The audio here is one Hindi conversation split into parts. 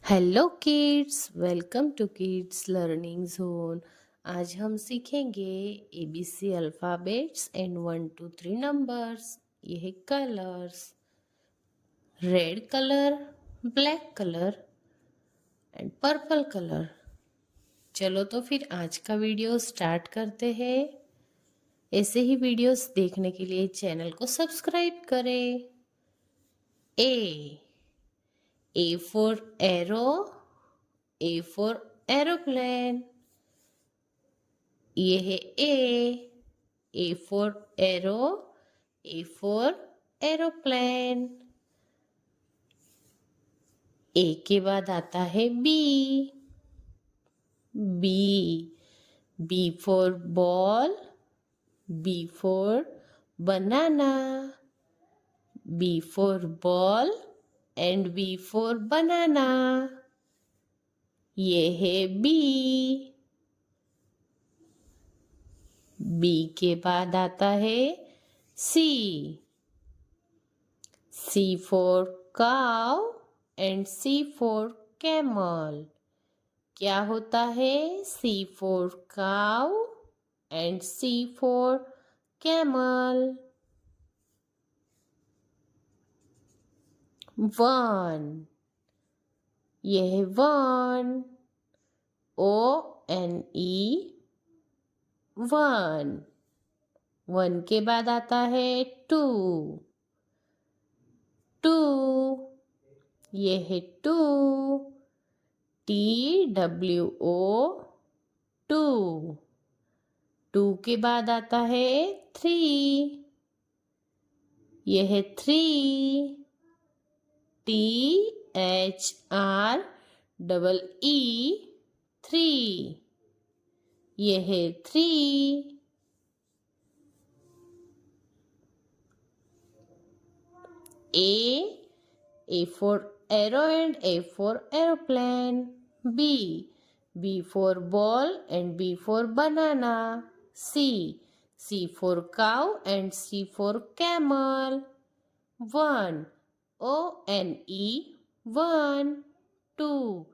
Hello kids, welcome to kids learning zone. आज हम सीखेंगे एबीसी अल्फ़ाबेट्स एंड 1 2 3 नंबर्स। ये है colours, red colour, black colour and purple colour. चलो तो फिर आज का वीडियो स्टार्ट करते हैं। ऐसे ही वीडियोस देखने के लिए चैनल को सब्सक्राइब करें। A for arrow, A for aeroplane. ये है A for arrow, A for aeroplane. A के बाद आता है B for ball, B for banana, B for ball and B for banana. ये है B के बाद आता है C for cow and C for camel. क्या होता है C for cow and C for camel? 1, यह है 1, ONE 1. 1 के बाद आता है 2, ये है 2, TWO 2. 2 के बाद आता है 3, ये है 3, THREE 3. ये है 3. A for arrow and A for aeroplane. B for ball and B for banana. C for cow and C for camel. 1, ONE 1, 2,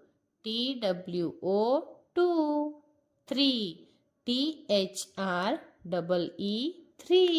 TWO 2, 3, THREE 3.